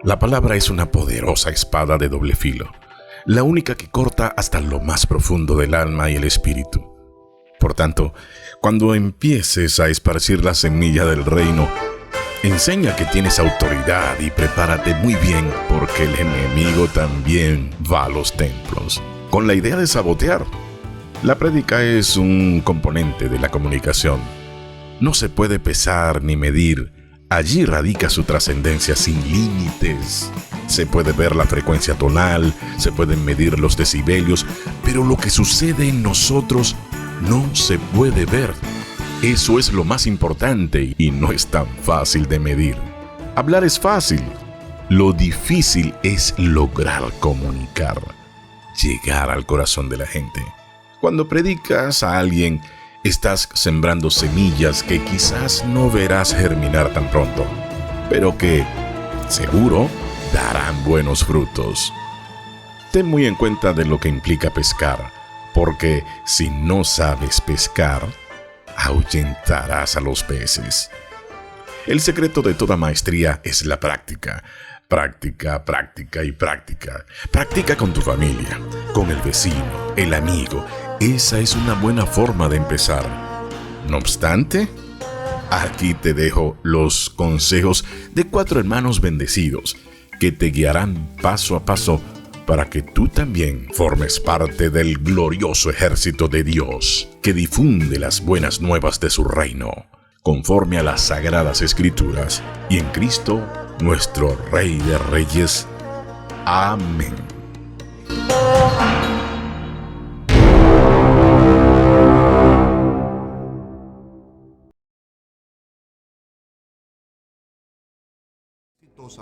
La palabra es una poderosa espada de doble filo, la única que corta hasta lo más profundo del alma y el espíritu. Por tanto, cuando empieces a esparcir la semilla del reino, enseña que tienes autoridad y prepárate muy bien porque el enemigo también va a los templos, con la idea de sabotear. La prédica es un componente de la comunicación. No se puede pesar ni medir. Allí radica su trascendencia sin límites. Se puede ver la frecuencia tonal, se pueden medir los decibelios, pero lo que sucede en nosotros no se puede ver. Eso es lo más importante y no es tan fácil de medir. Hablar es fácil. Lo difícil es lograr comunicar, llegar al corazón de la gente. Cuando predicas a alguien, estás sembrando semillas que quizás no verás germinar tan pronto, pero que, seguro, darán buenos frutos. Ten muy en cuenta de lo que implica pescar, porque si no sabes pescar, ahuyentarás a los peces. El secreto de toda maestría es la práctica. Práctica, práctica y práctica. Practica con tu familia, con el vecino, el amigo. Esa es una buena forma de empezar. No obstante, aquí te dejo los consejos de 4 hermanos bendecidos que te guiarán paso a paso para que tú también formes parte del glorioso ejército de Dios que difunde las buenas nuevas de su reino, conforme a las sagradas escrituras y en Cristo, nuestro Rey de Reyes. Amén.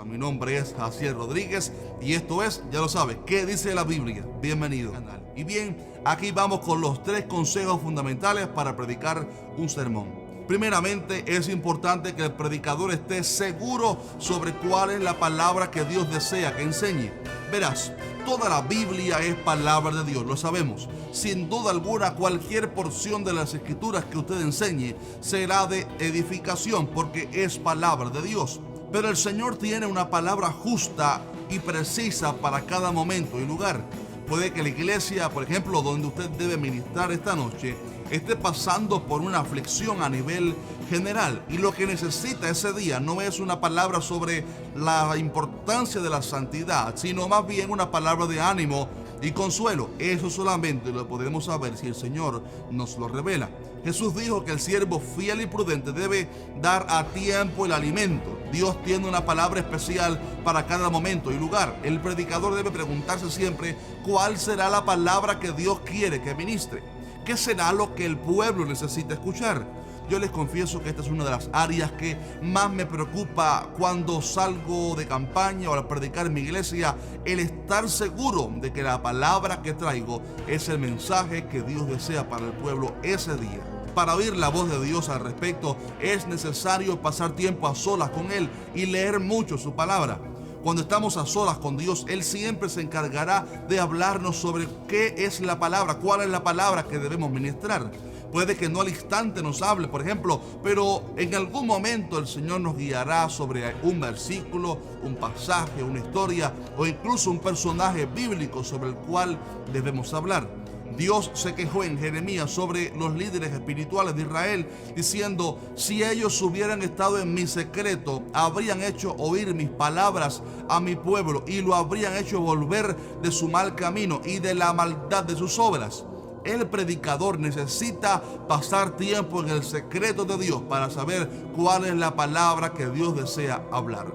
Mi nombre es Jaciel Rodríguez y esto es, ya lo sabes, ¿qué dice la Biblia? Bienvenido. Y bien, aquí vamos con los 3 consejos fundamentales para predicar un sermón. Primeramente, es importante que el predicador esté seguro sobre cuál es la palabra que Dios desea que enseñe. Verás, toda la Biblia es palabra de Dios, lo sabemos. Sin duda alguna, cualquier porción de las escrituras que usted enseñe será de edificación porque es palabra de Dios. Pero el Señor tiene una palabra justa y precisa para cada momento y lugar. Puede que la iglesia, por ejemplo, donde usted debe ministrar esta noche, esté pasando por una aflicción a nivel general y lo que necesita ese día no es una palabra sobre la importancia de la santidad, sino más bien una palabra de ánimo y consuelo. Eso solamente lo podemos saber si el Señor nos lo revela. Jesús dijo que el siervo fiel y prudente debe dar a tiempo el alimento. Dios tiene una palabra especial para cada momento y lugar. El predicador debe preguntarse siempre cuál será la palabra que Dios quiere que ministre. ¿Qué será lo que el pueblo necesita escuchar? Yo les confieso que esta es una de las áreas que más me preocupa cuando salgo de campaña o al predicar en mi iglesia, el estar seguro de que la palabra que traigo es el mensaje que Dios desea para el pueblo ese día. Para oír la voz de Dios al respecto es necesario pasar tiempo a solas con Él y leer mucho su palabra. Cuando estamos a solas con Dios, Él siempre se encargará de hablarnos sobre qué es la palabra, cuál es la palabra que debemos ministrar. Puede que no al instante nos hable, por ejemplo, pero en algún momento el Señor nos guiará sobre un versículo, un pasaje, una historia o incluso un personaje bíblico sobre el cual debemos hablar. Dios se quejó en Jeremías sobre los líderes espirituales de Israel, diciendo: si ellos hubieran estado en mi secreto, habrían hecho oír mis palabras a mi pueblo y lo habrían hecho volver de su mal camino y de la maldad de sus obras. El predicador necesita pasar tiempo en el secreto de Dios para saber cuál es la palabra que Dios desea hablar.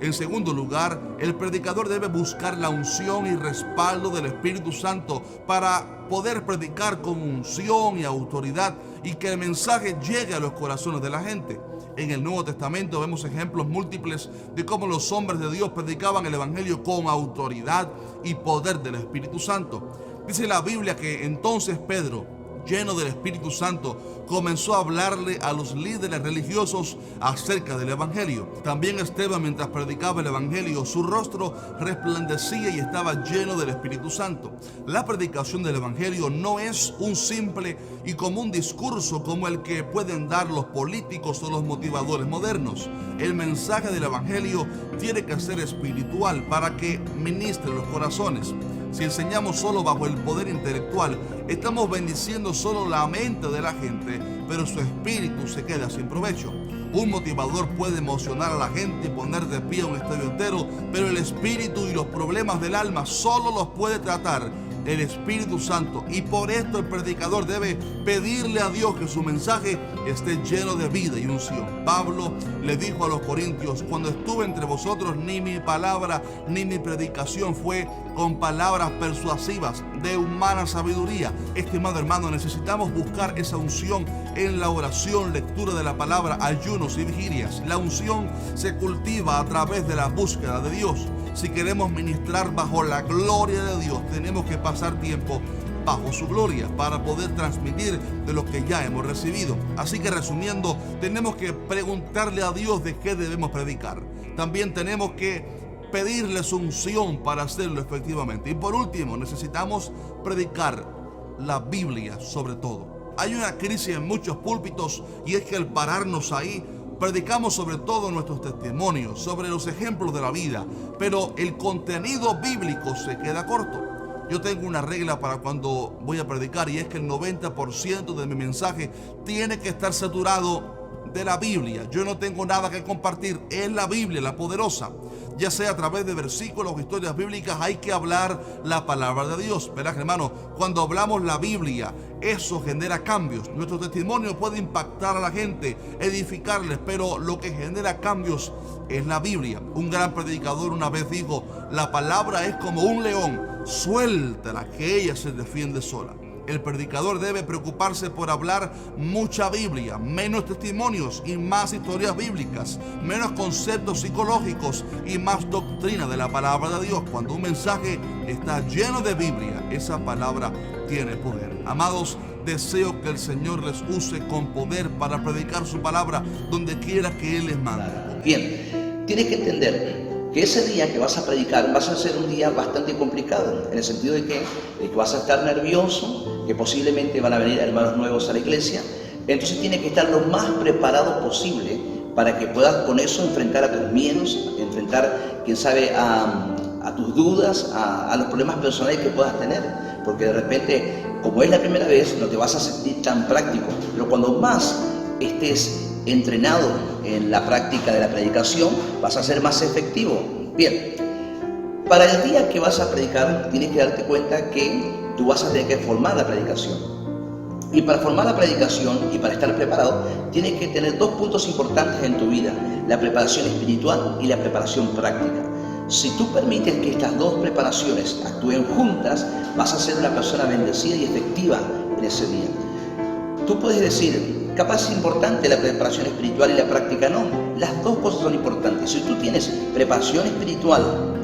En segundo lugar, el predicador debe buscar la unción y respaldo del Espíritu Santo para poder predicar con unción y autoridad y que el mensaje llegue a los corazones de la gente. En el Nuevo Testamento vemos ejemplos múltiples de cómo los hombres de Dios predicaban el Evangelio con autoridad y poder del Espíritu Santo. Dice la Biblia que entonces Pedro, lleno del Espíritu Santo, comenzó a hablarle a los líderes religiosos acerca del Evangelio. También Esteban, mientras predicaba el Evangelio, su rostro resplandecía y estaba lleno del Espíritu Santo. La predicación del Evangelio no es un simple y común discurso como el que pueden dar los políticos o los motivadores modernos. El mensaje del Evangelio tiene que ser espiritual para que ministre los corazones. Si enseñamos solo bajo el poder intelectual, estamos bendiciendo solo la mente de la gente, pero su espíritu se queda sin provecho. Un motivador puede emocionar a la gente y poner de pie a un estadio entero, pero el espíritu y los problemas del alma solo los puede tratar el Espíritu Santo, y por esto el predicador debe pedirle a Dios que su mensaje esté lleno de vida y unción. Pablo le dijo a los corintios: cuando estuve entre vosotros, ni mi palabra ni mi predicación fue con palabras persuasivas de humana sabiduría. Estimado hermano, necesitamos buscar esa unción en la oración, lectura de la palabra, ayunos y vigilias. La unción se cultiva a través de la búsqueda de Dios. Si queremos ministrar bajo la gloria de Dios, tenemos que pasar tiempo bajo su gloria para poder transmitir de lo que ya hemos recibido. Así que, resumiendo, tenemos que preguntarle a Dios de qué debemos predicar. También tenemos que pedirle su unción para hacerlo efectivamente. Y por último, necesitamos predicar la Biblia sobre todo. Hay una crisis en muchos púlpitos, y es que al pararnos ahí, predicamos sobre todo nuestros testimonios, sobre los ejemplos de la vida, pero el contenido bíblico se queda corto. Yo tengo una regla para cuando voy a predicar, y es que el 90% de mi mensaje tiene que estar saturado de la Biblia. Yo no tengo nada que compartir, es la Biblia, la poderosa. Ya sea a través de versículos o historias bíblicas, hay que hablar la palabra de Dios. Verás, hermano, cuando hablamos la Biblia, eso genera cambios. Nuestro testimonio puede impactar a la gente, edificarles, pero lo que genera cambios es la Biblia. Un gran predicador una vez dijo: la palabra es como un león, suéltala que ella se defiende sola. El predicador debe preocuparse por hablar mucha Biblia, menos testimonios y más historias bíblicas, menos conceptos psicológicos y más doctrina de la palabra de Dios. Cuando un mensaje está lleno de Biblia, esa palabra tiene poder. Amados, deseo que el Señor les use con poder para predicar su palabra donde quiera que Él les mande. Bien, tienes que entender que ese día que vas a predicar vas a ser un día bastante complicado, en el sentido de que vas a estar nervioso, que posiblemente van a venir hermanos nuevos a la iglesia. Entonces tienes que estar lo más preparado posible para que puedas con eso enfrentar a tus miedos, enfrentar, quién sabe, a tus dudas, a los problemas personales que puedas tener, porque de repente, como es la primera vez, no te vas a sentir tan práctico, pero cuando más estés entrenado en la práctica de la predicación, vas a ser más efectivo. Bien, para el día que vas a predicar, tienes que darte cuenta que tú vas a tener que formar la predicación. Y para formar la predicación y para estar preparado, tienes que tener dos puntos importantes en tu vida: la preparación espiritual y la preparación práctica. Si tú permites que estas dos preparaciones actúen juntas, vas a ser una persona bendecida y efectiva en ese día. Tú puedes decir: capaz es importante la preparación espiritual y la práctica. No, las dos cosas son importantes. Si tú tienes preparación espiritual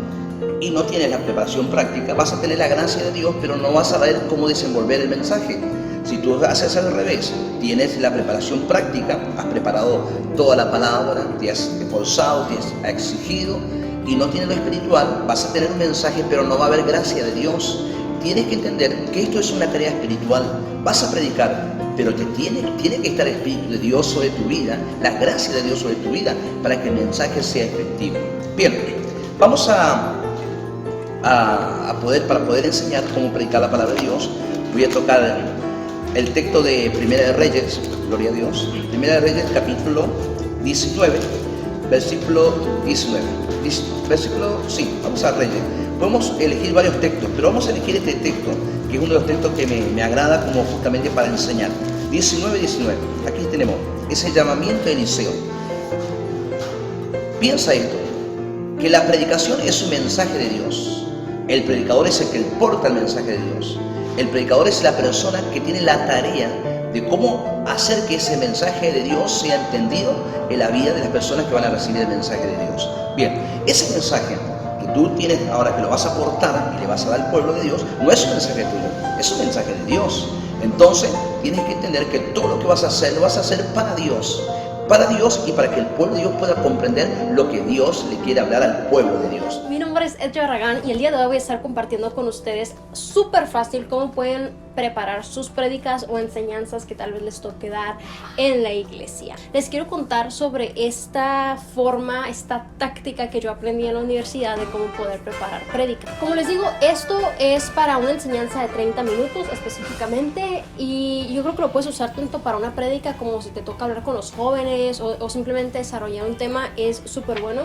y no tienes la preparación práctica, vas a tener la gracia de Dios, pero no vas a saber cómo desenvolver el mensaje. Si tú haces al revés, tienes la preparación práctica, has preparado toda la palabra, te has esforzado, te has exigido, y no tienes lo espiritual, vas a tener un mensaje, pero no va a haber gracia de Dios. Tienes que entender que esto es una tarea espiritual. Vas a predicar, pero tiene que estar el Espíritu de Dios sobre tu vida, la gracia de Dios sobre tu vida, para que el mensaje sea efectivo. Bien, vamos para poder enseñar cómo predicar la palabra de Dios, voy a tocar el texto de Primera de Reyes, gloria a Dios, Primera de Reyes, capítulo 19, versículo 19. Vamos a Reyes. Podemos elegir varios textos, pero vamos a elegir este texto, que es uno de los textos que me agrada como justamente para enseñar. 19. Aquí tenemos ese llamamiento de Eliseo. Piensa esto, que la predicación es un mensaje de Dios. El predicador es el que porta el mensaje de Dios. El predicador es la persona que tiene la tarea de cómo hacer que ese mensaje de Dios sea entendido en la vida de las personas que van a recibir el mensaje de Dios. Bien, ese mensaje que tú tienes ahora, que lo vas a aportar y le vas a dar al pueblo de Dios, no es un mensaje tuyo, es un mensaje de Dios. Entonces, tienes que entender que todo lo que vas a hacer, lo vas a hacer para Dios y para que el pueblo de Dios pueda comprender lo que Dios le quiere hablar al pueblo de Dios. Mi nombre es Edgar Barragán y el día de hoy voy a estar compartiendo con ustedes súper fácil cómo pueden preparar sus prédicas o enseñanzas que tal vez les toque dar en la iglesia. Les quiero contar sobre esta forma, esta táctica que yo aprendí en la universidad de cómo poder preparar prédicas. Como les digo, esto es para una enseñanza de 30 minutos específicamente, y yo creo que lo puedes usar tanto para una prédica como si te toca hablar con los jóvenes o simplemente desarrollar un tema. Es súper bueno.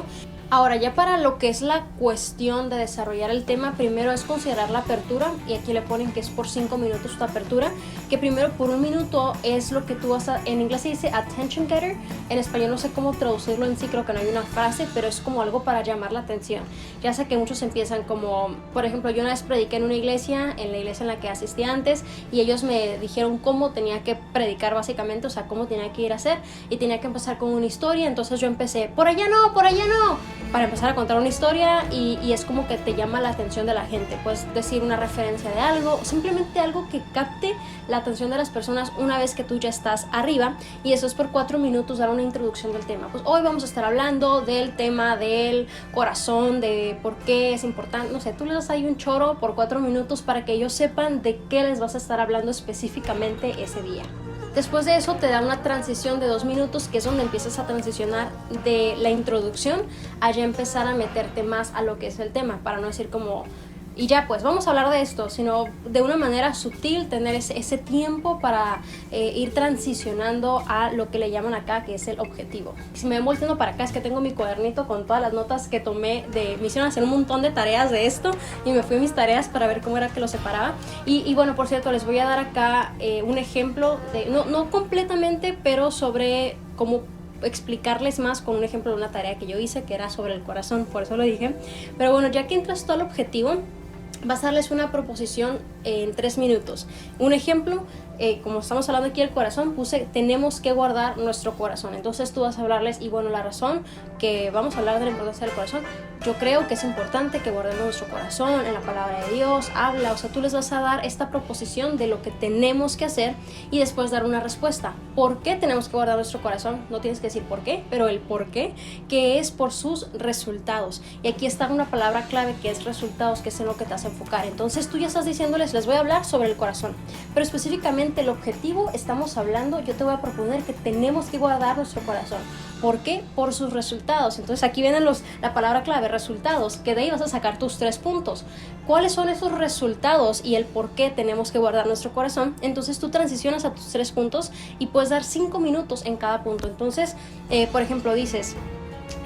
Ahora, ya para lo que es la cuestión de desarrollar el tema, primero es considerar la apertura, y aquí le ponen que es por 5 minutos tu apertura, que primero por 1 minuto es lo que tú vas a, en inglés se dice attention getter, en español no sé cómo traducirlo en sí, creo que no hay una frase, pero es como algo para llamar la atención. Ya sé que muchos empiezan como, por ejemplo, yo una vez prediqué en una iglesia, en la iglesia en la que asistí antes, y ellos me dijeron cómo tenía que predicar básicamente, o sea, cómo tenía que ir a hacer, y tenía que empezar con una historia. Entonces yo empecé, por allá no, para empezar a contar una historia, y es como que te llama la atención de la gente. Puedes decir una referencia de algo, simplemente algo que capte la atención de las personas una vez que tú ya estás arriba, y eso es por 4 minutos dar una introducción del tema. Pues hoy vamos a estar hablando del tema del corazón, de por qué es importante, no sé, tú les das ahí un choro por 4 minutos para que ellos sepan de qué les vas a estar hablando específicamente ese día. Después de eso te da una transición de 2 minutos, que es donde empiezas a transicionar de la introducción a ya empezar a meterte más a lo que es el tema, para no decir como, y ya pues vamos a hablar de esto, sino de una manera sutil, tener ese tiempo para ir transicionando a lo que le llaman acá, que es el objetivo. Si me ven volteando para acá es que tengo mi cuadernito con todas las notas que tomé, me hicieron hacer un montón de tareas de esto, y me fui a mis tareas para ver cómo era que lo separaba. Y bueno, por cierto, les voy a dar acá un ejemplo, no completamente, pero sobre cómo explicarles más con un ejemplo de una tarea que yo hice, que era sobre el corazón, por eso lo dije. Pero bueno, ya que entras tú al objetivo, vas a darles una proposición en 3 minutos. Un ejemplo, como estamos hablando aquí del corazón, puse tenemos que guardar nuestro corazón. Entonces tú vas a hablarles, y bueno, la razón que vamos a hablar de la importancia del corazón, yo creo que es importante que guardemos nuestro corazón en la palabra de Dios, habla, o sea, tú les vas a dar esta proposición de lo que tenemos que hacer, y después dar una respuesta. ¿Por qué tenemos que guardar nuestro corazón? No tienes que decir por qué, pero el por qué, que es por sus resultados. Y aquí está una palabra clave, que es resultados, que es en lo que te hace enfocar. Entonces tú ya estás diciéndoles, les voy a hablar sobre el corazón, pero específicamente el objetivo, estamos hablando, yo te voy a proponer que tenemos que guardar nuestro corazón. ¿Por qué? Por sus resultados. Entonces aquí vienen la palabra clave, resultados, que de ahí vas a sacar tus 3 puntos. ¿Cuáles son esos resultados y el por qué tenemos que guardar nuestro corazón? Entonces tú transicionas a tus 3 puntos y puedes dar 5 minutos en cada punto. Entonces, por ejemplo, dices,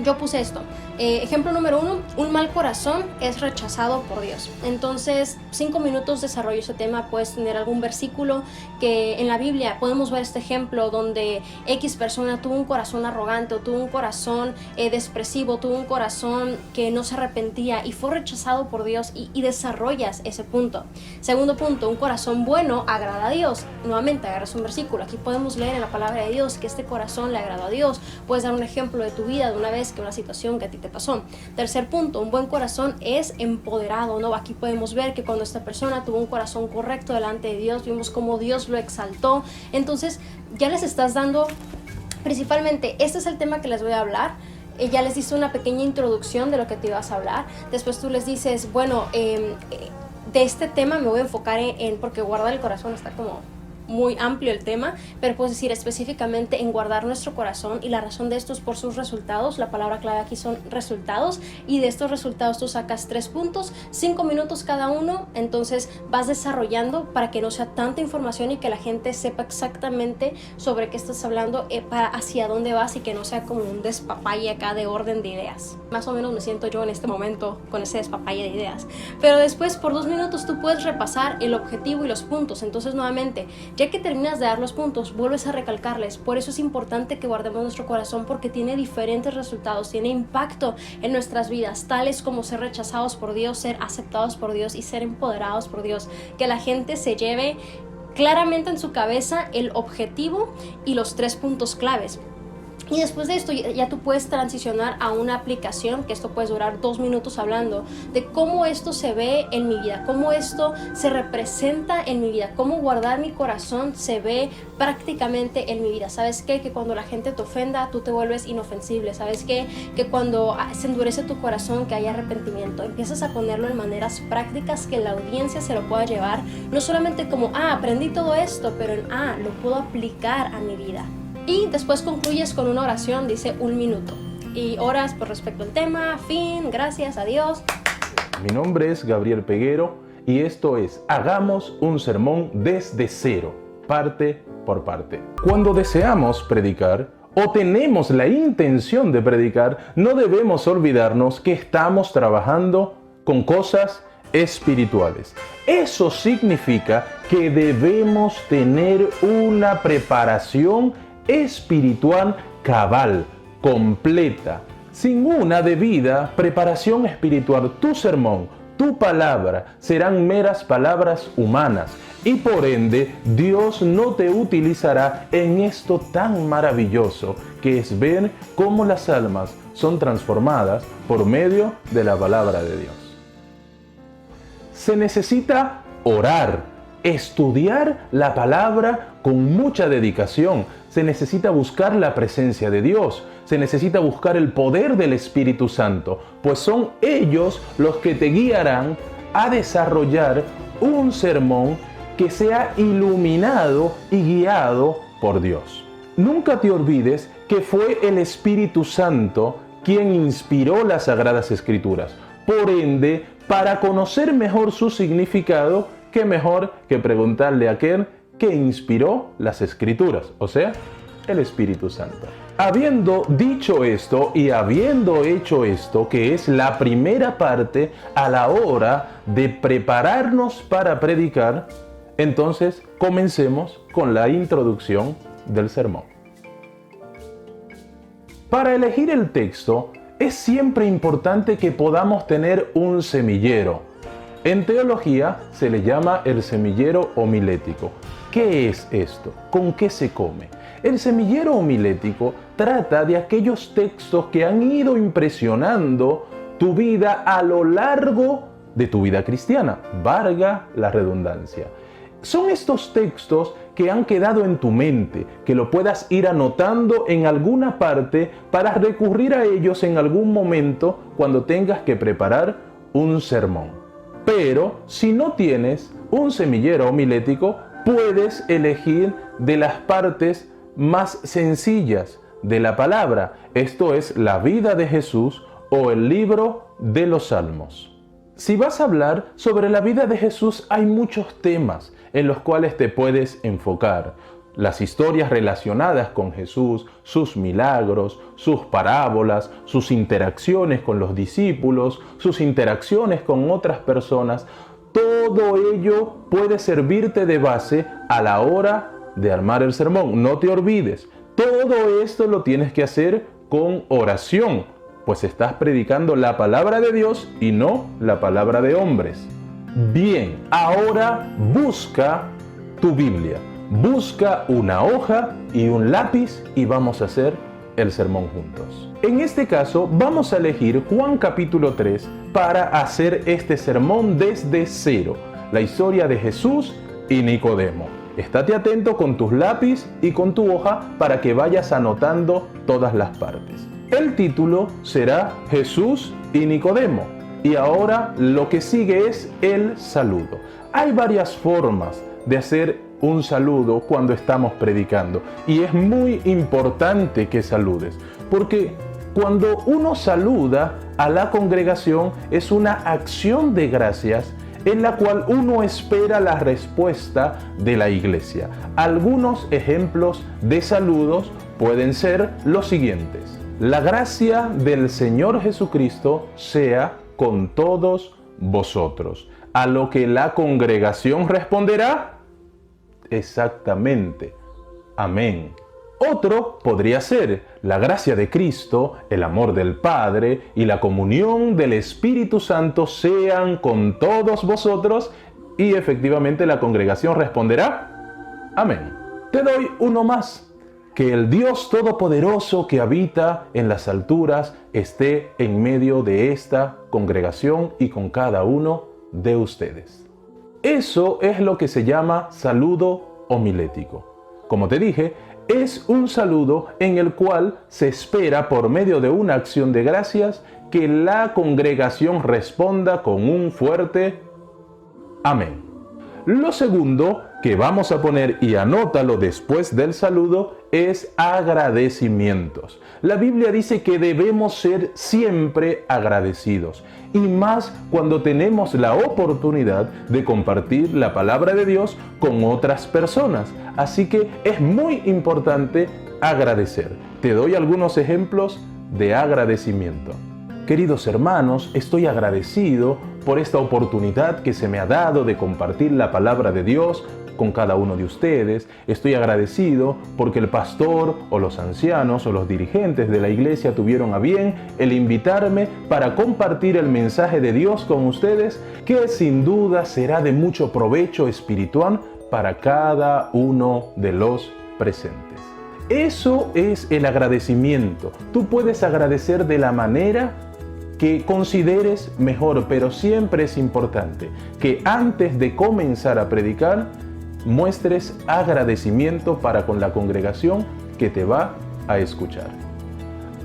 yo puse esto, ejemplo número 1, un mal corazón es rechazado por Dios. Entonces 5 minutos desarrollo ese tema. Puedes tener algún versículo que en la Biblia podemos ver este ejemplo donde X persona tuvo un corazón arrogante, o tuvo un corazón despresivo, tuvo un corazón que no se arrepentía y fue rechazado por Dios, y desarrollas ese punto. Segundo punto, un corazón bueno agrada a Dios. Nuevamente agarras un versículo, aquí podemos leer en la palabra de Dios que este corazón le agradó a Dios. Puedes dar un ejemplo de tu vida, de una vez que una situación que a ti te pasó. Tercer punto, un buen corazón es empoderado, ¿no? Aquí podemos ver que cuando esta persona tuvo un corazón correcto delante de Dios, vimos cómo Dios lo exaltó. Entonces ya les estás dando, principalmente, este es el tema que les voy a hablar. Ya les hice una pequeña introducción de lo que te ibas a hablar. Después tú les dices, bueno, de este tema me voy a enfocar porque guardar el corazón está como muy amplio el tema, pero puedes decir específicamente en guardar nuestro corazón, y la razón de esto es por sus resultados. La palabra clave aquí son resultados, y de estos resultados tú sacas 3 puntos, 5 minutos cada uno. Entonces vas desarrollando para que no sea tanta información y que la gente sepa exactamente sobre qué estás hablando, para hacia dónde vas, y que no sea como un despapalle acá de orden de ideas. Más o menos me siento yo en este momento con ese despapalle de ideas. Pero después por 2 minutos tú puedes repasar el objetivo y los puntos. Entonces nuevamente, ya que terminas de dar los puntos, vuelves a recalcarles. Por eso es importante que guardemos nuestro corazón, porque tiene diferentes resultados, tiene impacto en nuestras vidas, tales como ser rechazados por Dios, ser aceptados por Dios y ser empoderados por Dios. Que la gente se lleve claramente en su cabeza el objetivo y los 3 puntos claves. Y después de esto ya tú puedes transicionar a una aplicación, que esto puede durar 2 minutos hablando de cómo esto se ve en mi vida, cómo esto se representa en mi vida, cómo guardar mi corazón se ve prácticamente en mi vida. ¿Sabes qué? Que cuando la gente te ofenda, tú te vuelves inofensible. ¿Sabes qué? Que cuando se endurece tu corazón, que hay arrepentimiento. Empiezas a ponerlo en maneras prácticas que la audiencia se lo pueda llevar, no solamente como, aprendí todo esto, pero lo puedo aplicar a mi vida. Y después concluyes con una oración, dice 1 minuto. Y oras por respecto al tema, fin, gracias a Dios. Mi nombre es Gabriel Peguero y esto es Hagamos un sermón desde cero, parte por parte. Cuando deseamos predicar o tenemos la intención de predicar, no debemos olvidarnos que estamos trabajando con cosas espirituales. Eso significa que debemos tener una preparación espiritual cabal, completa. Sin una debida preparación espiritual, tu sermón, tu palabra serán meras palabras humanas y por ende Dios no te utilizará en esto tan maravilloso que es ver cómo las almas son transformadas por medio de la palabra de Dios. Se necesita orar, estudiar la palabra con mucha dedicación. Se necesita buscar la presencia de Dios. Se necesita buscar el poder del Espíritu Santo, pues son ellos los que te guiarán a desarrollar un sermón que sea iluminado y guiado por Dios. Nunca te olvides que fue el Espíritu Santo quien inspiró las Sagradas Escrituras. Por ende, para conocer mejor su significado, qué mejor que preguntarle a aquel que inspiró las Escrituras, o sea, el Espíritu Santo. Habiendo dicho esto y habiendo hecho esto, que es la primera parte a la hora de prepararnos para predicar, entonces comencemos con la introducción del sermón. Para elegir el texto, es siempre importante que podamos tener un semillero. En teología se le llama el semillero homilético. ¿Qué es esto? ¿Con qué se come? El semillero homilético trata de aquellos textos que han ido impresionando tu vida a lo largo de tu vida cristiana. Valga la redundancia. Son estos textos que han quedado en tu mente, que lo puedas ir anotando en alguna parte para recurrir a ellos en algún momento cuando tengas que preparar un sermón. Pero si no tienes un semillero homilético, puedes elegir de las partes más sencillas de la palabra. Esto es la vida de Jesús o el libro de los Salmos. Si vas a hablar sobre la vida de Jesús, hay muchos temas en los cuales te puedes enfocar. Las historias relacionadas con Jesús, sus milagros, sus parábolas, sus interacciones con los discípulos, sus interacciones con otras personas, todo ello puede servirte de base a la hora de armar el sermón. No te olvides, todo esto lo tienes que hacer con oración, pues estás predicando la palabra de Dios y no la palabra de hombres. Bien, ahora busca tu Biblia, busca una hoja y un lápiz y vamos a hacer el sermón juntos. En este caso vamos a elegir Juan capítulo 3 para hacer este sermón desde cero, la historia de Jesús y Nicodemo. Estate atento con tus lápiz y con tu hoja para que vayas anotando todas las partes. El título será Jesús y Nicodemo. Y ahora lo que sigue es el saludo. Hay varias formas de hacer un saludo cuando estamos predicando. Y es muy importante que saludes. Porque cuando uno saluda a la congregación es una acción de gracias en la cual uno espera la respuesta de la iglesia. Algunos ejemplos de saludos pueden ser los siguientes. La gracia del Señor Jesucristo sea con todos vosotros. A lo que la congregación responderá, exactamente, amén. Otro podría ser la gracia de Cristo, el amor del Padre y la comunión del Espíritu Santo sean con todos vosotros, y efectivamente la congregación responderá, amén. Te doy uno más. Que el Dios Todopoderoso que habita en las alturas esté en medio de esta congregación y con cada uno de ustedes. Eso es lo que se llama saludo homilético. Como te dije, es un saludo en el cual se espera por medio de una acción de gracias que la congregación responda con un fuerte amén. Lo segundo que vamos a poner, y anótalo después del saludo, es agradecimientos. La Biblia dice que debemos ser siempre agradecidos, y más cuando tenemos la oportunidad de compartir la palabra de Dios con otras personas. Así que es muy importante agradecer. Te doy algunos ejemplos de agradecimiento. Queridos hermanos, estoy agradecido por esta oportunidad que se me ha dado de compartir la palabra de Dios con cada uno de ustedes. Estoy agradecido porque el pastor o los ancianos o los dirigentes de la iglesia tuvieron a bien el invitarme para compartir el mensaje de Dios con ustedes, que sin duda será de mucho provecho espiritual para cada uno de los presentes. Eso es el agradecimiento. Tú puedes agradecer de la manera que consideres mejor, pero siempre es importante que antes de comenzar a predicar muestres agradecimiento para con la congregación que te va a escuchar.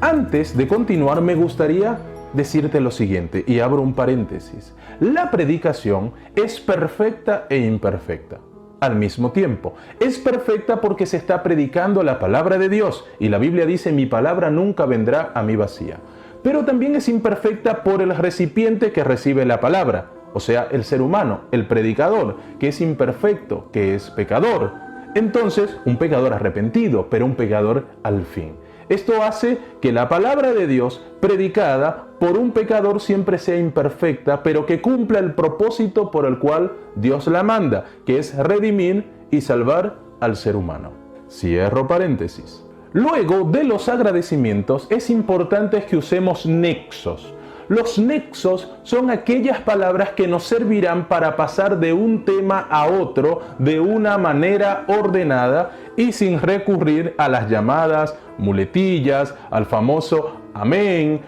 Antes de continuar, me gustaría decirte lo siguiente, y abro un paréntesis. La predicación es perfecta e imperfecta al mismo tiempo. Es perfecta porque se está predicando la palabra de Dios, y la Biblia dice: mi palabra nunca vendrá a mí vacía. Pero también es imperfecta por el recipiente que recibe la palabra, o sea, el ser humano, el predicador, que es imperfecto, que es pecador. Entonces, un pecador arrepentido, pero un pecador al fin. Esto hace que la palabra de Dios predicada por un pecador siempre sea imperfecta, pero que cumpla el propósito por el cual Dios la manda, que es redimir y salvar al ser humano. Cierro paréntesis. Luego de los agradecimientos es importante que usemos nexos. Los nexos son aquellas palabras que nos servirán para pasar de un tema a otro de una manera ordenada y sin recurrir a las llamadas muletillas, al famoso amén,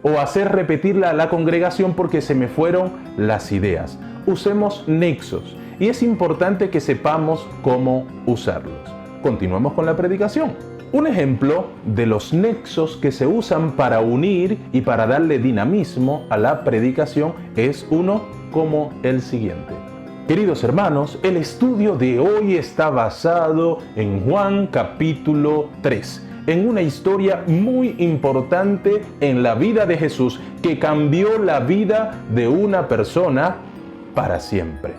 o hacer repetirla a la congregación porque se me fueron las ideas. Usemos nexos y es importante que sepamos cómo usarlos. Continuamos con la predicación. Un ejemplo de los nexos que se usan para unir y para darle dinamismo a la predicación es uno como el siguiente. Queridos hermanos, el estudio de hoy está basado en Juan capítulo 3, en una historia muy importante en la vida de Jesús que cambió la vida de una persona para siempre.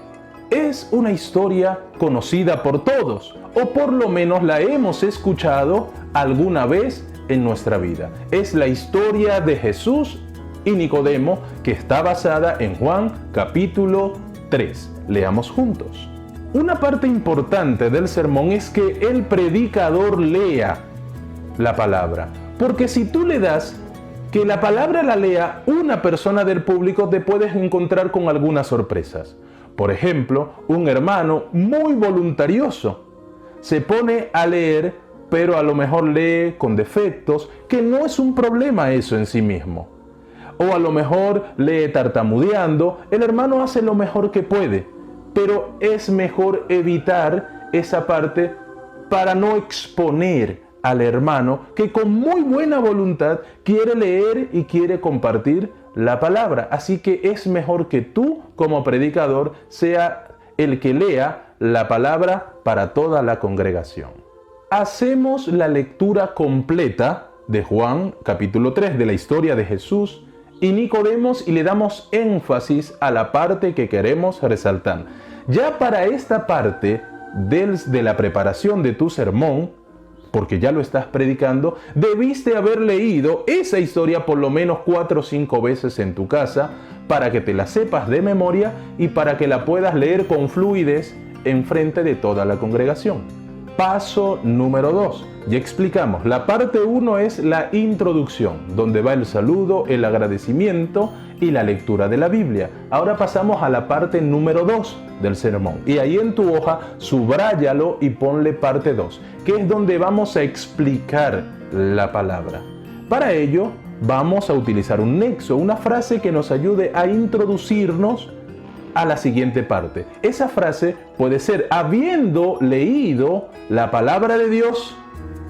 Es una historia conocida por todos, o por lo menos la hemos escuchado alguna vez en nuestra vida. Es la historia de Jesús y Nicodemo, que está basada en Juan capítulo 3. Leamos juntos. Una parte importante del sermón es que el predicador lea la palabra, porque si tú le das que la palabra la lea una persona del público, te puedes encontrar con algunas sorpresas. Por ejemplo, un hermano muy voluntarioso se pone a leer, pero a lo mejor lee con defectos, que no es un problema eso en sí mismo. O a lo mejor lee tartamudeando. El hermano hace lo mejor que puede, pero es mejor evitar esa parte para no exponer al hermano que con muy buena voluntad quiere leer y quiere compartir la palabra. Así que es mejor que tú, como predicador, sea el que lea la palabra para toda la congregación. Hacemos la lectura completa de Juan capítulo 3, de la historia de Jesús y Nicodemo, y le damos énfasis a la parte que queremos resaltar. Ya para esta parte de la preparación de tu sermón, porque ya lo estás predicando, debiste haber leído esa historia por lo menos 4 o 5 veces en tu casa para que te la sepas de memoria y para que la puedas leer con fluidez en frente de toda la congregación. Paso número 2. Ya explicamos, la parte 1 es la introducción, donde va el saludo, el agradecimiento y la lectura de la Biblia. Ahora pasamos a la parte número 2, del sermón. Y ahí en tu hoja, subráyalo y ponle parte 2, que es donde vamos a explicar la palabra. Para ello, vamos a utilizar un nexo, una frase que nos ayude a introducirnos a la siguiente parte. Esa frase puede ser: habiendo leído la palabra de Dios,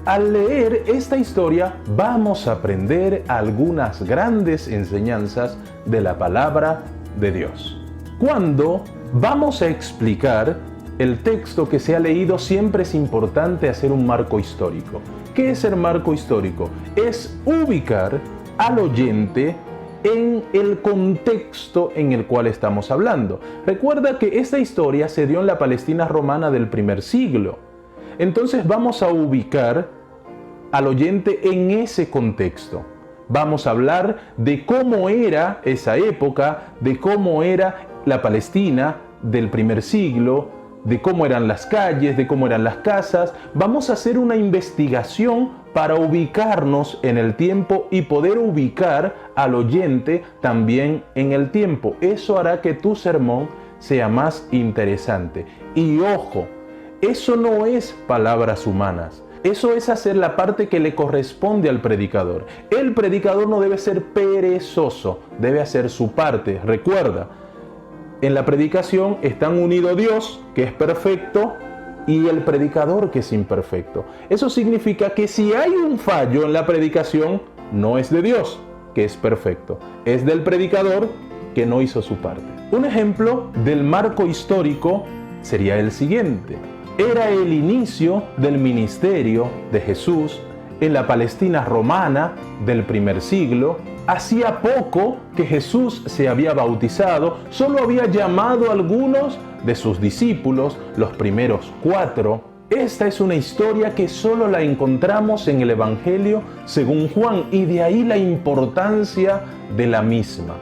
al leer esta historia vamos a aprender algunas grandes enseñanzas de la palabra de Dios. Cuando vamos a explicar el texto que se ha leído, siempre es importante hacer un marco histórico. ¿Qué es el marco histórico? Es ubicar al oyente en el contexto en el cual estamos hablando. Recuerda que esta historia se dio en la Palestina romana del primer siglo. Entonces vamos a ubicar al oyente en ese contexto. Vamos a hablar de cómo era esa época, de cómo era la Palestina del primer siglo, de cómo eran las calles, de cómo eran las casas. Vamos a hacer una investigación para ubicarnos en el tiempo y poder ubicar al oyente también en el tiempo. Eso hará que tu sermón sea más interesante. Y ojo, eso no es palabras humanas. Eso es hacer la parte que le corresponde al predicador. El predicador no debe ser perezoso, debe hacer su parte. Recuerda, en la predicación están unidos Dios, que es perfecto, y el predicador, que es imperfecto. Eso significa que si hay un fallo en la predicación, no es de Dios, que es perfecto. Es del predicador, que no hizo su parte. Un ejemplo del marco histórico sería el siguiente. Era el inicio del ministerio de Jesús en la Palestina romana del primer siglo. Hacía poco que Jesús se había bautizado, solo había llamado a algunos de sus discípulos, los primeros 4. Esta es una historia que solo la encontramos en el Evangelio según Juan, y de ahí la importancia de la misma.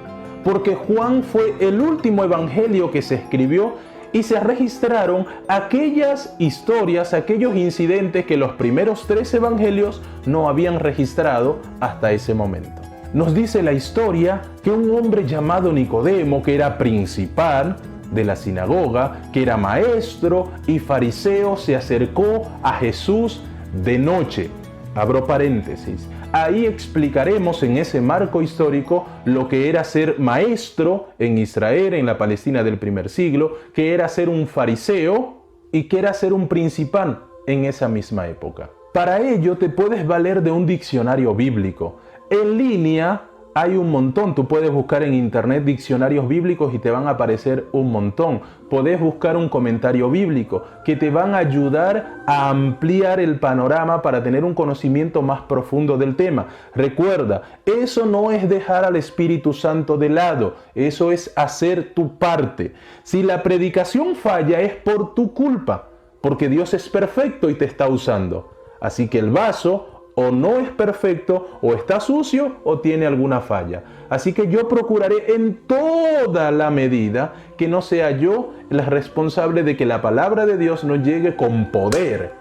Porque Juan fue el último evangelio que se escribió y se registraron aquellas historias, aquellos incidentes que los primeros 3 evangelios no habían registrado hasta ese momento. Nos dice la historia que un hombre llamado Nicodemo, que era principal de la sinagoga, que era maestro y fariseo, se acercó a Jesús de noche. Abro paréntesis. Ahí explicaremos en ese marco histórico lo que era ser maestro en Israel, en la Palestina del primer siglo, que era ser un fariseo y que era ser un principal en esa misma época. Para ello te puedes valer de un diccionario bíblico. En línea hay un montón. Tú puedes buscar en internet diccionarios bíblicos y te van a aparecer un montón. Podés buscar un comentario bíblico que te van a ayudar a ampliar el panorama para tener un conocimiento más profundo del tema. Recuerda, eso no es dejar al Espíritu Santo de lado, eso es hacer tu parte. Si la predicación falla es por tu culpa, porque Dios es perfecto y te está usando. Así que el vaso o no es perfecto, o está sucio, o tiene alguna falla. Así que yo procuraré en toda la medida que no sea yo el responsable de que la palabra de Dios no llegue con poder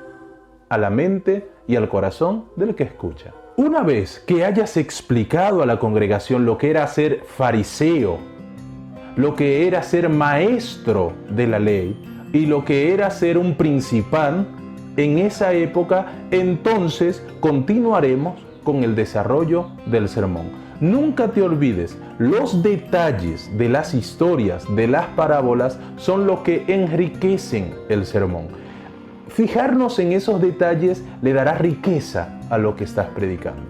a la mente y al corazón del que escucha. Una vez que hayas explicado a la congregación lo que era ser fariseo, lo que era ser maestro de la ley y lo que era ser un principal en esa época, entonces continuaremos con el desarrollo del sermón. Nunca te olvides, los detalles de las historias, de las parábolas, son lo que enriquecen el sermón. Fijarnos en esos detalles le dará riqueza a lo que estás predicando.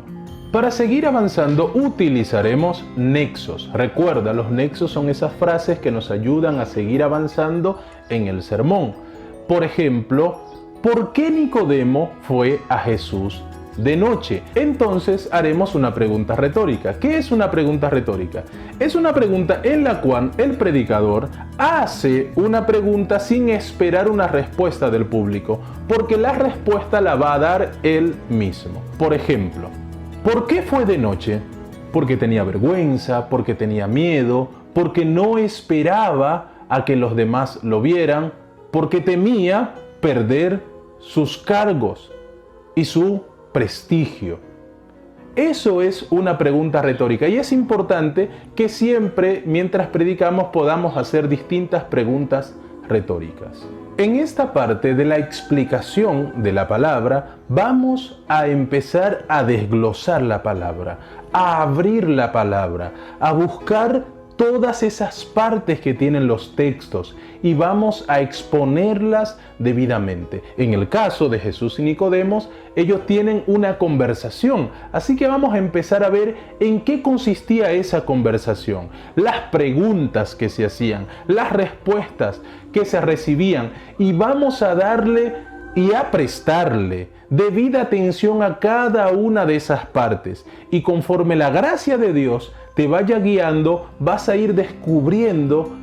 Para seguir avanzando utilizaremos nexos. Recuerda, los nexos son esas frases que nos ayudan a seguir avanzando en el sermón. Por ejemplo, ¿por qué Nicodemo fue a Jesús de noche? Entonces haremos una pregunta retórica. ¿Qué es una pregunta retórica? Es una pregunta en la cual el predicador hace una pregunta sin esperar una respuesta del público, porque la respuesta la va a dar él mismo. Por ejemplo, ¿por qué fue de noche? Porque tenía vergüenza, porque tenía miedo, porque no esperaba a que los demás lo vieran, porque temía perder sus cargos y su prestigio. Eso es una pregunta retórica y es importante que siempre mientras predicamos podamos hacer distintas preguntas retóricas. En esta parte de la explicación de la palabra, vamos a empezar a desglosar la palabra, a abrir la palabra, a buscar todas esas partes que tienen los textos y vamos a exponerlas debidamente. En el caso de Jesús y Nicodemo, ellos tienen una conversación, así que vamos a empezar a ver en qué consistía esa conversación, las preguntas que se hacían, las respuestas que se recibían y vamos a darle y a prestarle debida atención a cada una de esas partes y conforme la gracia de Dios te vaya guiando, vas a ir descubriendo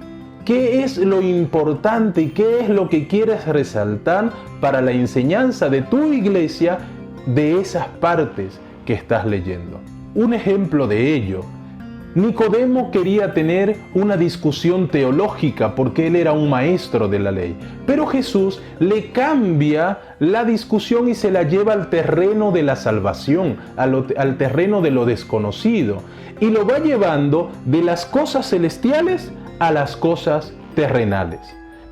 qué es lo importante y qué es lo que quieres resaltar para la enseñanza de tu iglesia de esas partes que estás leyendo. Un ejemplo de ello, Nicodemo quería tener una discusión teológica porque él era un maestro de la ley, pero Jesús le cambia la discusión y se la lleva al terreno de la salvación, al terreno de lo desconocido, y lo va llevando de las cosas celestiales a las cosas terrenales.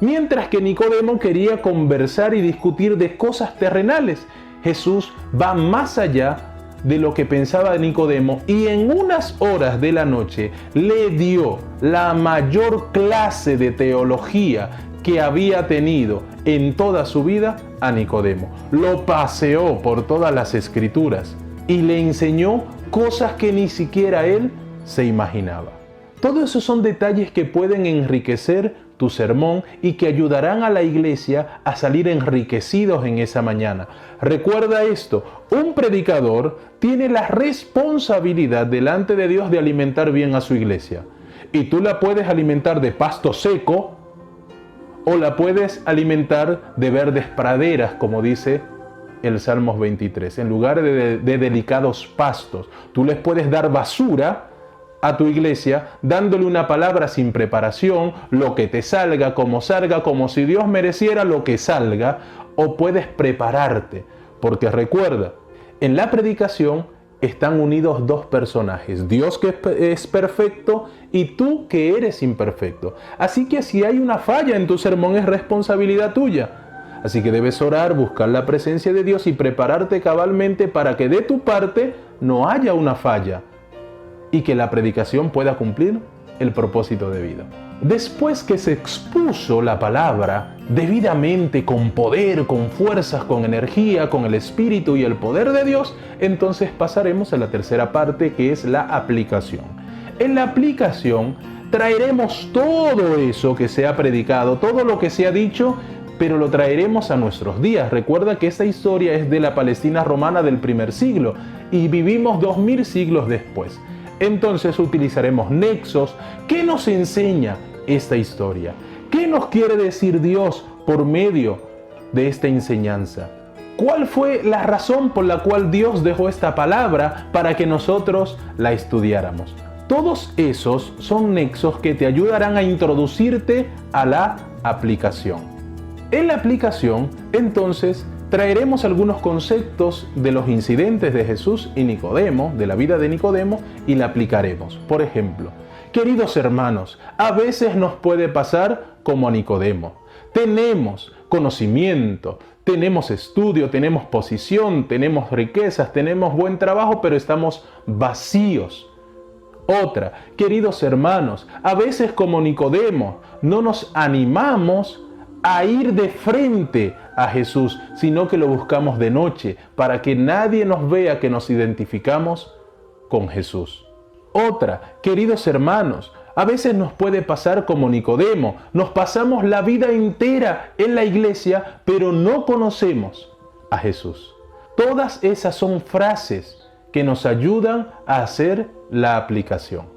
Mientras que Nicodemo quería conversar y discutir de cosas terrenales, Jesús va más allá de lo que pensaba Nicodemo y en unas horas de la noche le dio la mayor clase de teología que había tenido en toda su vida a Nicodemo. Lo paseó por todas las escrituras y le enseñó cosas que ni siquiera él se imaginaba. Todos esos son detalles que pueden enriquecer tu sermón y que ayudarán a la iglesia a salir enriquecidos en esa mañana. Recuerda esto, un predicador tiene la responsabilidad delante de Dios de alimentar bien a su iglesia. Y tú la puedes alimentar de pasto seco o la puedes alimentar de verdes praderas, como dice el Salmos 23. En lugar de delicados pastos, tú les puedes dar basura a tu iglesia, dándole una palabra sin preparación, lo que te salga, como si Dios mereciera lo que salga, o puedes prepararte, porque recuerda, en la predicación están unidos dos personajes, Dios que es perfecto y tú que eres imperfecto. Así que si hay una falla en tu sermón es responsabilidad tuya. Así que debes orar, buscar la presencia de Dios y prepararte cabalmente para que de tu parte no haya una falla y que la predicación pueda cumplir el propósito debido. Después que se expuso la palabra debidamente, con poder, con fuerzas, con energía, con el Espíritu y el poder de Dios, entonces pasaremos a la tercera parte, que es la aplicación. En la aplicación traeremos todo eso que se ha predicado, todo lo que se ha dicho, pero lo traeremos a nuestros días. Recuerda que esta historia es de la Palestina romana del primer siglo y vivimos 2000 siglos después. Entonces utilizaremos nexos. ¿Qué nos enseña esta historia? ¿Qué nos quiere decir Dios por medio de esta enseñanza? ¿Cuál fue la razón por la cual Dios dejó esta palabra para que nosotros la estudiáramos? Todos esos son nexos que te ayudarán a introducirte a la aplicación. En la aplicación, entonces, traeremos algunos conceptos de los incidentes de Jesús y Nicodemo, de la vida de Nicodemo, y la aplicaremos. Por ejemplo, queridos hermanos, a veces nos puede pasar como a Nicodemo. Tenemos conocimiento, tenemos estudio, tenemos posición, tenemos riquezas, tenemos buen trabajo, pero estamos vacíos. Otra, queridos hermanos, a veces como Nicodemo, no nos animamos a ir de frente a Jesús, sino que lo buscamos de noche para que nadie nos vea que nos identificamos con Jesús. Otra, queridos hermanos, a veces nos puede pasar como Nicodemo, nos pasamos la vida entera en la iglesia, pero no conocemos a Jesús. Todas esas son frases que nos ayudan a hacer la aplicación.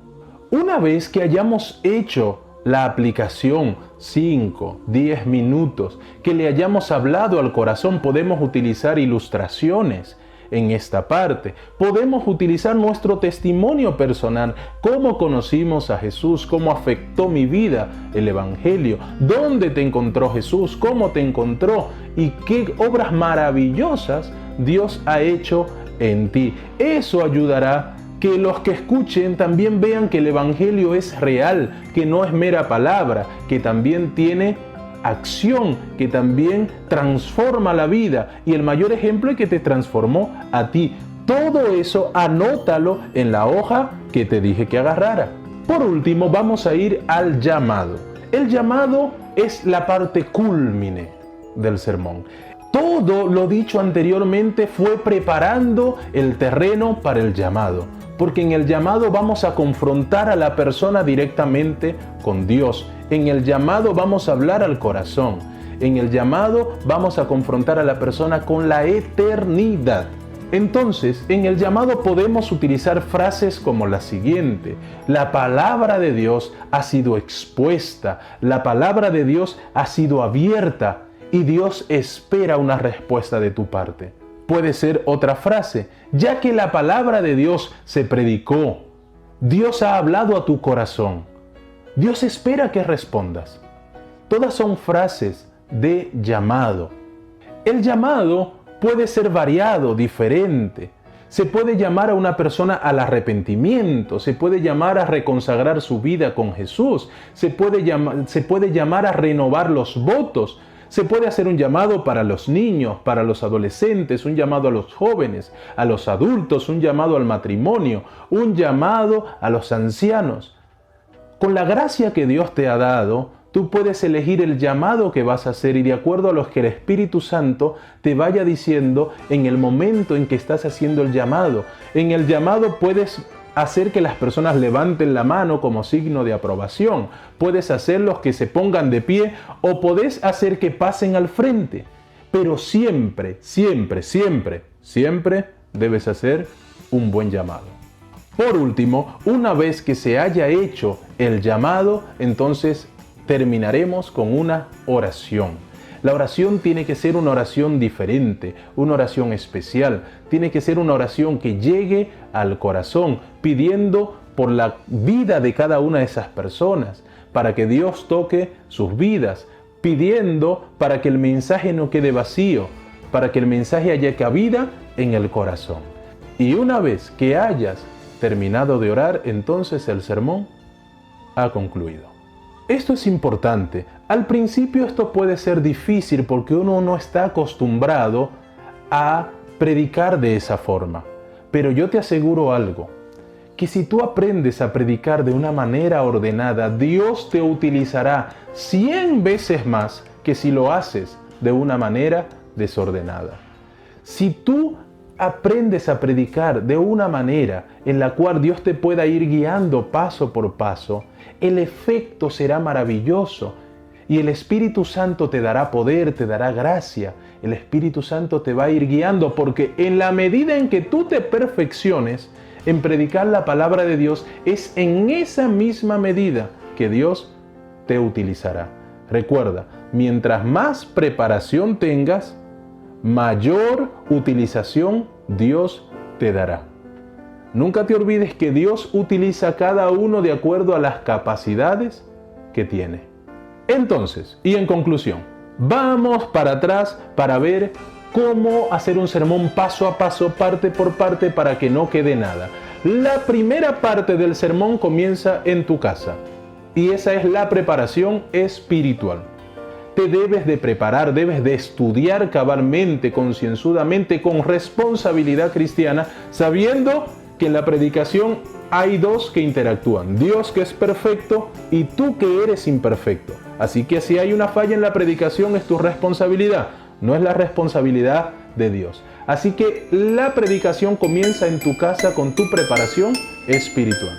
Una vez que hayamos hecho la aplicación 5, 10 minutos, que le hayamos hablado al corazón, podemos utilizar ilustraciones en esta parte. Podemos utilizar nuestro testimonio personal, cómo conocimos a Jesús, cómo afectó mi vida el Evangelio, dónde te encontró Jesús, cómo te encontró y qué obras maravillosas Dios ha hecho en ti. Eso ayudará que los que escuchen también vean que el Evangelio es real, que no es mera palabra, que también tiene acción que también transforma la vida, y el mayor ejemplo es que te transformó a ti. Todo eso anótalo en la hoja que te dije que agarrara. Por último, vamos a ir al llamado. El llamado es la parte cúlmine del sermón. Todo lo dicho anteriormente fue preparando el terreno para el llamado, porque en el llamado vamos a confrontar a la persona directamente con Dios. En el llamado vamos a hablar al corazón. En el llamado vamos a confrontar a la persona con la eternidad. Entonces, en el llamado podemos utilizar frases como la siguiente: la palabra de Dios ha sido expuesta, la palabra de Dios ha sido abierta y Dios espera una respuesta de tu parte. Puede ser otra frase: ya que la palabra de Dios se predicó, Dios ha hablado a tu corazón, Dios espera que respondas. Todas son frases de llamado. El llamado puede ser variado, diferente. Se puede llamar a una persona al arrepentimiento, se puede llamar a reconsagrar su vida con Jesús, se puede llamar a renovar los votos, se puede hacer un llamado para los niños, para los adolescentes, un llamado a los jóvenes, a los adultos, un llamado al matrimonio, un llamado a los ancianos. Con la gracia que Dios te ha dado, tú puedes elegir el llamado que vas a hacer, y de acuerdo a lo que el Espíritu Santo te vaya diciendo en el momento en que estás haciendo el llamado. En el llamado puedes hacer que las personas levanten la mano como signo de aprobación. Puedes hacerlos que se pongan de pie, o podés hacer que pasen al frente. Pero siempre, siempre, siempre, siempre debes hacer un buen llamado. Por último, una vez que se haya hecho el llamado, entonces terminaremos con una oración. La oración tiene que ser una oración diferente, una oración especial. Tiene que ser una oración que llegue al corazón, pidiendo por la vida de cada una de esas personas, para que Dios toque sus vidas, pidiendo para que el mensaje no quede vacío, para que el mensaje haya cabida en el corazón. Y una vez que hayas terminado de orar, entonces el sermón ha concluido. Esto es importante. Al principio esto puede ser difícil porque uno no está acostumbrado a predicar de esa forma. Pero yo te aseguro algo, que si tú aprendes a predicar de una manera ordenada, Dios te utilizará 100 veces más que si lo haces de una manera desordenada. Si tú aprendes a predicar de una manera en la cual Dios te pueda ir guiando paso por paso, el efecto será maravilloso y el Espíritu Santo te dará poder, te dará gracia. El Espíritu Santo te va a ir guiando, porque en la medida en que tú te perfecciones en predicar la palabra de Dios, es en esa misma medida que Dios te utilizará. Recuerda, mientras más preparación tengas, mayor utilización Dios te dará. Nunca te olvides que Dios utiliza a cada uno de acuerdo a las capacidades que tiene. Entonces, y en conclusión, vamos para atrás para ver cómo hacer un sermón paso a paso, parte por parte, para que no quede nada. La primera parte del sermón comienza en tu casa, y esa es la preparación espiritual. Te debes de preparar, debes de estudiar cabalmente, concienzudamente, con responsabilidad cristiana, sabiendo que en la predicación hay dos que interactúan: Dios, que es perfecto, y tú, que eres imperfecto. Así que si hay una falla en la predicación, es tu responsabilidad, no es la responsabilidad de Dios. Así que la predicación comienza en tu casa con tu preparación espiritual.